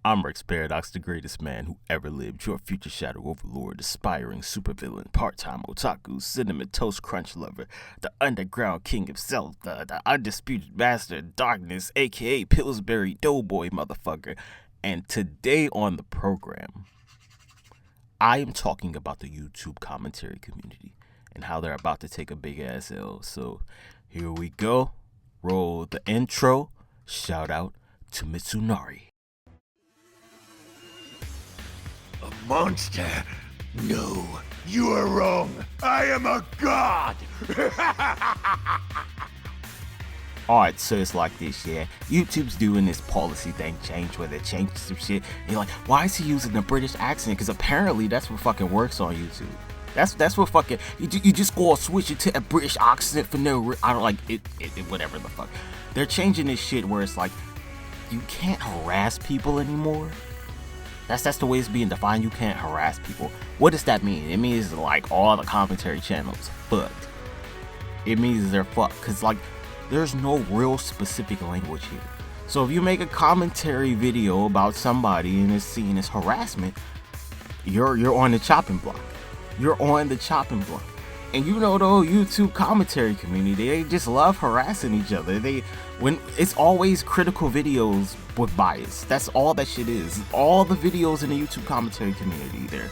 I'm Rex Paradox, the greatest man who ever lived, your future shadow overlord, aspiring supervillain, part-time otaku, cinnamon toast crunch lover, the underground king himself, the undisputed master of darkness, aka Pillsbury Doughboy motherfucker. And today on the program, I am talking about the YouTube commentary community and how they're about to take a big ass L. So here we go. Roll the intro. Shout out to Mitsunari. A monster? No, you are wrong. I am a god! Alright, so it's like this, yeah. YouTube's doing this policy thing change where they change some shit. And you're like, why is he using a British accent? Because apparently that's what fucking works on YouTube. That's what fucking, you just go switch it to a British accent for no I don't like it, whatever the fuck. They're changing this shit where it's like, you can't harass people anymore. That's the way it's being defined. You can't harass people. What does that mean? It means like all the commentary channels fucked. It means they're fucked because like there's no real specific language here. So if you make a commentary video about somebody and it's seen as harassment, you're on the chopping block. You're on the chopping block. And you know the whole YouTube commentary community, they just love harassing each other. When it's always critical videos with bias. That's all that shit is. All the videos in the YouTube commentary community, they're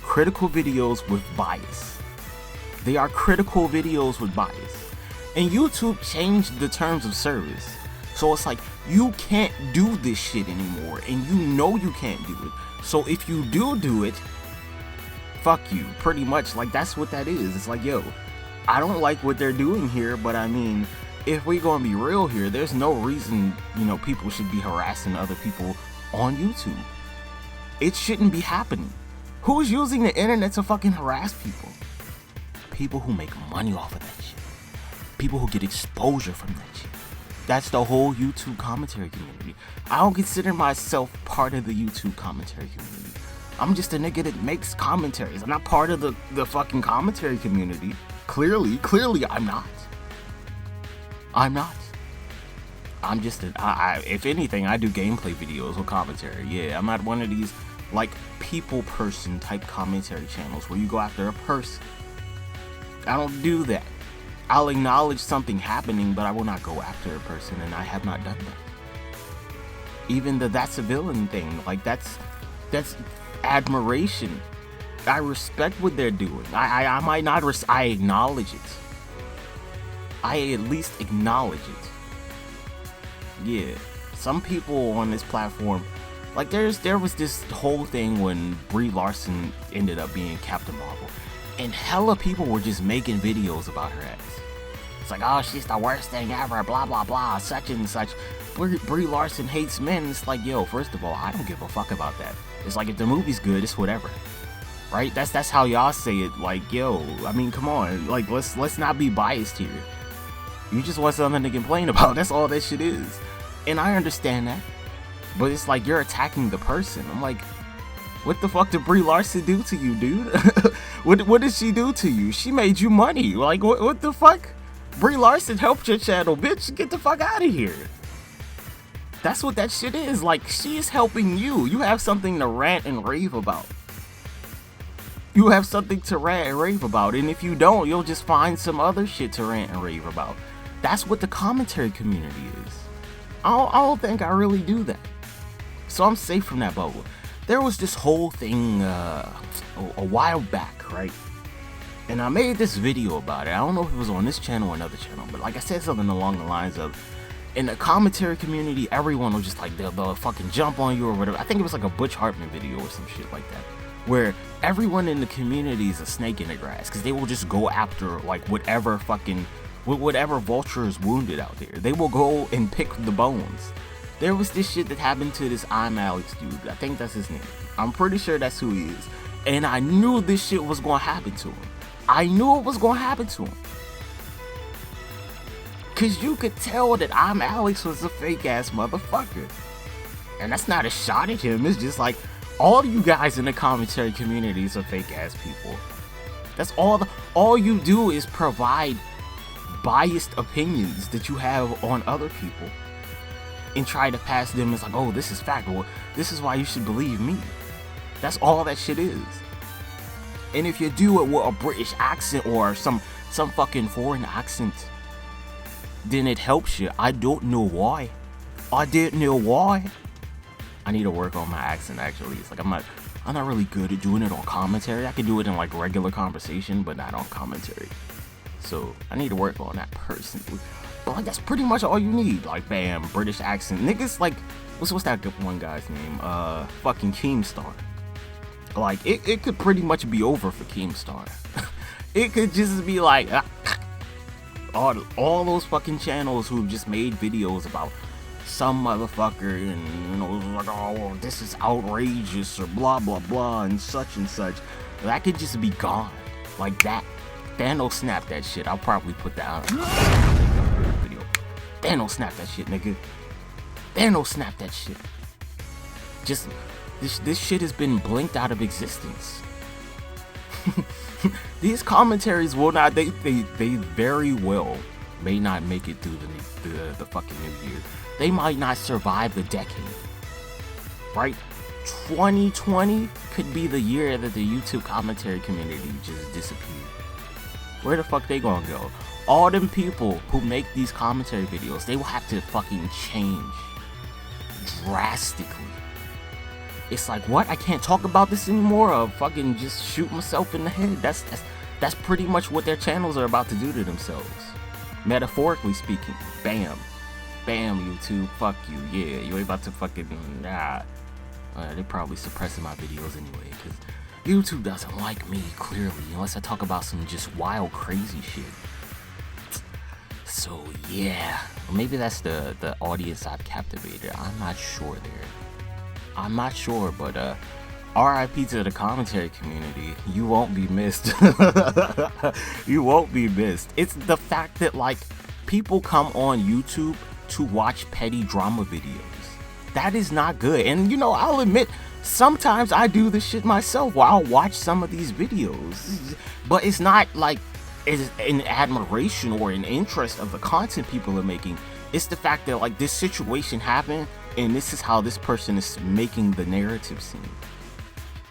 critical videos with bias. They are critical videos with bias. And YouTube changed the terms of service. So it's like, you can't do this shit anymore. And you know you can't do it. So if you do it, fuck you, pretty much. Like, that's what that is. It's like, yo, I don't like what they're doing here, but I mean, if we're gonna be real here, there's no reason, people should be harassing other people on YouTube. It shouldn't be happening. Who's using the internet to fucking harass people? People who make money off of that shit. People who get exposure from that shit. That's the whole YouTube commentary community. I don't consider myself part of the YouTube commentary community. I'm just a nigga that makes commentaries. I'm not part of the fucking commentary community. Clearly, I'm not. I'm not. I'm just if anything, I do gameplay videos with commentary. Yeah, I'm not one of these like people person type commentary channels where you go after a person. I don't do that. I'll acknowledge something happening, but I will not go after a person, and I have not done that. Even that's a villain thing. Like that's admiration. I respect what they're doing. I might not I acknowledge it. I at least acknowledge it. Yeah, some people on this platform, like there was this whole thing when Brie Larson ended up being Captain Marvel, and hella people were just making videos about her ass. It's like, oh, she's the worst thing ever, blah blah blah, such and such. Brie Larson hates men. It's like, yo, first of all, I don't give a fuck about that. It's like, if the movie's good, it's whatever, right? That's how y'all say it. Like, yo, I mean, come on, like let's not be biased here. You just want something to complain about. That's all that shit is. And I understand that. But it's like you're attacking the person. I'm like, what the fuck did Brie Larson do to you, dude? What did she do to you? She made you money. Like, what the fuck? Brie Larson helped your channel, bitch. Get the fuck out of here. That's what that shit is. Like, she is helping you. You have something to rant and rave about. You have something to rant and rave about. And if you don't, you'll just find some other shit to rant and rave about. That's what the commentary community is. I don't think I really do that. So I'm safe from that bubble. There was this whole thing a while back, right? And I made this video about it. I don't know if it was on this channel or another channel, but like I said something along the lines of, in the commentary community, everyone was just like, they'll fucking jump on you or whatever. I think it was like a Butch Hartman video or some shit like that, where everyone in the community is a snake in the grass, because they will just go after like whatever vulture is wounded out there. They will go and pick the bones. There was this shit that happened to this I'm Alex dude. I think that's his name. I'm pretty sure that's who he is. And I knew this shit was gonna happen to him. I knew it was gonna happen to him. Cause you could tell that I'm Alex was a fake ass motherfucker. And that's not a shot at him. It's just like, all you guys in the commentary communities are fake ass people. That's all you do is provide biased opinions that you have on other people. and try to pass them as like, oh, this is fact, well, this is why you should believe me. That's all that shit is. And if you do it with a British accent or some fucking foreign accent, then it helps you. I don't know why. I didn't know why. I need to work on my accent, actually. It's like I'm not really good at doing it on commentary. I can do it in like regular conversation, but not on commentary. So I need to work on that personally. But like, that's pretty much all you need. Like, bam, British accent. Niggas like, what's that one guy's name? Fucking Keemstar. Like, it could pretty much be over for Keemstar. It could just be like all those fucking channels who've just made videos about some motherfucker and, you know, like, oh, well, this is outrageous or blah blah blah and such. That could just be gone. Like that. Thanos snap that shit. I'll probably put that out. Video. Thanos snap that shit, nigga. Thanos snap that shit. Just this shit has been blinked out of existence. These commentaries will not. They very well may not make it through the fucking new year. They might not survive the decade. Right? 2020 could be the year that the YouTube commentary community just disappeared. Where the fuck they gonna go? All them people who make these commentary videos, they will have to fucking change drastically. It's like, what? I can't talk about this anymore, or fucking just shoot myself in the head. That's pretty much what their channels are about to do to themselves. Metaphorically speaking. Bam. Bam, YouTube. Fuck you. Yeah, you ain't about to fucking, nah. They're probably suppressing my videos anyway, because YouTube doesn't like me, clearly, unless I talk about some just wild, crazy shit. So, yeah. Maybe that's the audience I've captivated. I'm not sure there. I'm not sure, but RIP to the commentary community. You won't be missed. You won't be missed. It's the fact that, like, people come on YouTube to watch petty drama videos. That is not good. And, you know, I'll admit, sometimes I do this shit myself while I'll watch some of these videos. But it's not like it's an admiration or an interest of the content people are making. It's the fact that, like, this situation happened and this is how this person is making the narrative seem.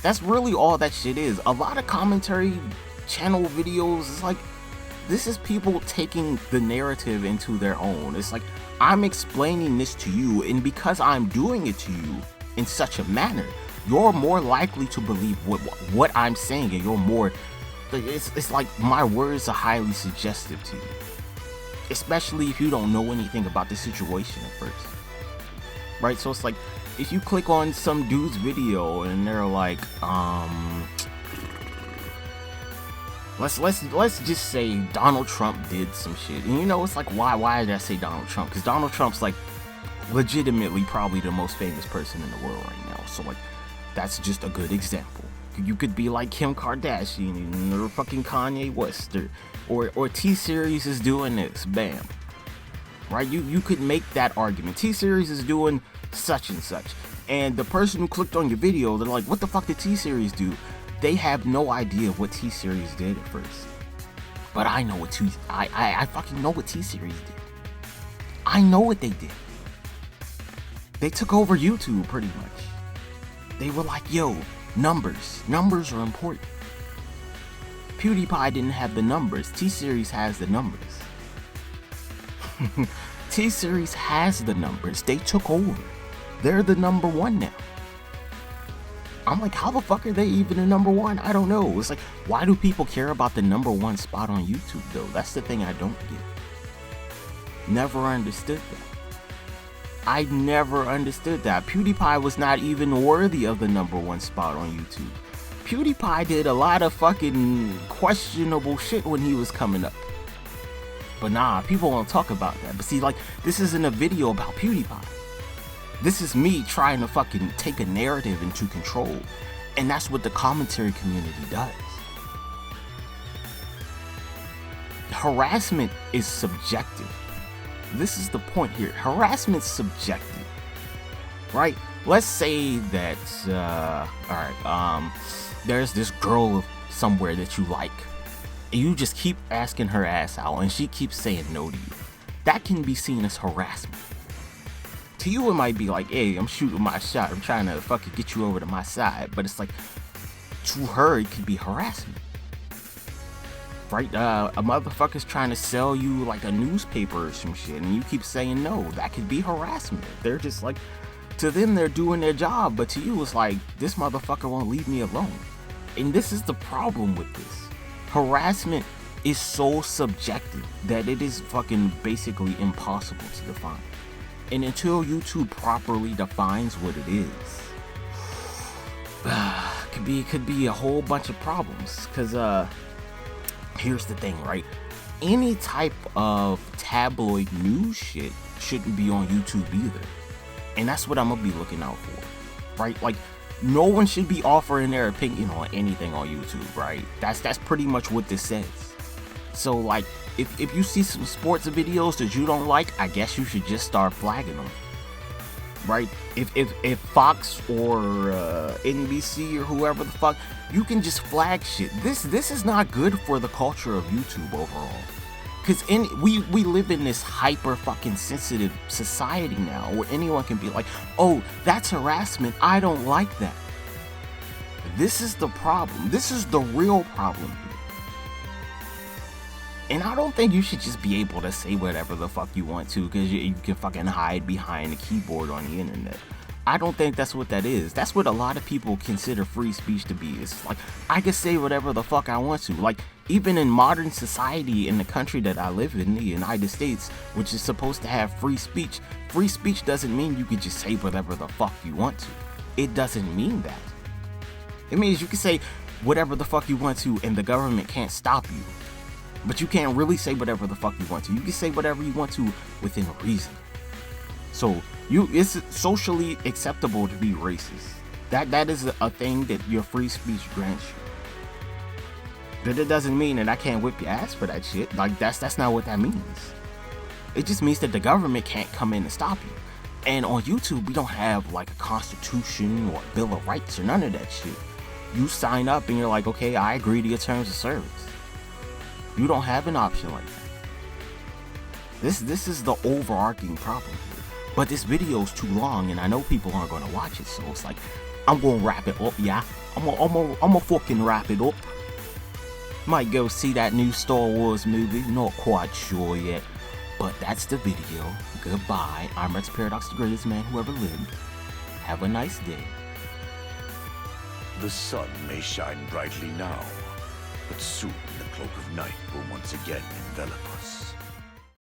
That's really all that shit is. A lot of commentary channel videos is like, this is people taking the narrative into their own. It's like, I'm explaining this to you, and because I'm doing it to you in such a manner, you're more likely to believe what I'm saying, and you're more, it's like my words are highly suggestive to you. Especially if you don't know anything about the situation at first. Right? So it's like, if you click on some dude's video and they're like, let's just say Donald Trump did some shit. And you know, it's like, why did I say Donald Trump? Because Donald Trump's like legitimately probably the most famous person in the world right now. So like, that's just a good example. You could be like Kim Kardashian or fucking Kanye West or T-Series is doing this, bam. Right? You could make that argument. T-Series is doing such and such. And the person who clicked on your video, they're like, what the fuck did T-Series do? They have no idea what T-Series did at first. But I know what I fucking know what T-Series did. I know what they did. They took over YouTube pretty much. They were like, yo, numbers are important. PewDiePie didn't have the numbers. T-Series has the numbers. T-Series has the numbers. They took over. They're the number one now. I'm like, how the fuck are they even the number one? I don't know. It's like, why do people care about the number one spot on YouTube though? That's the thing I don't get. Never understood that. I never understood that. PewDiePie was not even worthy of the number one spot on YouTube. PewDiePie did a lot of fucking questionable shit when he was coming up. But nah, people won't talk about that. But see, like, this isn't a video about PewDiePie. This is me trying to fucking take a narrative into control. And that's what the commentary community does. Harassment is subjective. This is the point here. Harassment's subjective. Right? Let's say that, there's this girl somewhere that you like. And you just keep asking her ass out and she keeps saying no to you. That can be seen as harassment. to you it might be like, hey, I'm shooting my shot, I'm trying to fucking get you over to my side, but it's like, to her it could be harassment, right? A motherfucker's trying to sell you like a newspaper or some shit, and you keep saying no. That could be harassment. They're just like, to them they're doing their job, but to you it's like, this motherfucker won't leave me alone. And this is the problem with this. Harassment is so subjective that it is fucking basically impossible to define. And until YouTube properly defines what it is, could be a whole bunch of problems. Cause here's the thing, right? Any type of tabloid news shit shouldn't be on YouTube either. And that's what I'm gonna be looking out for, right? Like, no one should be offering their opinion on anything on YouTube, right? That's pretty much what this says. So like, if you see some sports videos that you don't like, I guess you should just start flagging them, right? If Fox or NBC or whoever the fuck, you can just flag shit. This is not good for the culture of YouTube overall. Cause we live in this hyper fucking sensitive society now where anyone can be like, oh, that's harassment, I don't like that. This is the problem. This is the real problem here. And I don't think you should just be able to say whatever the fuck you want to, because you can fucking hide behind a keyboard on the internet. I don't think that's what that is. That's what a lot of people consider free speech to be. It's like, I can say whatever the fuck I want to. Like, even in modern society, in the country that I live in, the United States, which is supposed to have free speech doesn't mean you can just say whatever the fuck you want to. It doesn't mean that. It means you can say whatever the fuck you want to and the government can't stop you. But you can't really say whatever the fuck you want to. You can say whatever you want to within reason. So it's socially acceptable to be racist. That is a thing that your free speech grants you. But it doesn't mean that I can't whip your ass for that shit. Like, that's not what that means. It just means that the government can't come in and stop you. And on YouTube, we don't have like a constitution or a bill of rights or none of that shit. You sign up and you're like, okay, I agree to your terms of service. You don't have an option like that. This is the overarching problem here. But this video's too long and I know people aren't gonna watch it, so it's like, I'm gonna wrap it up, yeah. I'm gonna fucking wrap it up. Might go see that new Star Wars movie, not quite sure yet. But that's the video. Goodbye. I'm Rex Paradox, the greatest man who ever lived. Have a nice day. The sun may shine brightly now, but soon the cloak of night will once again envelop us.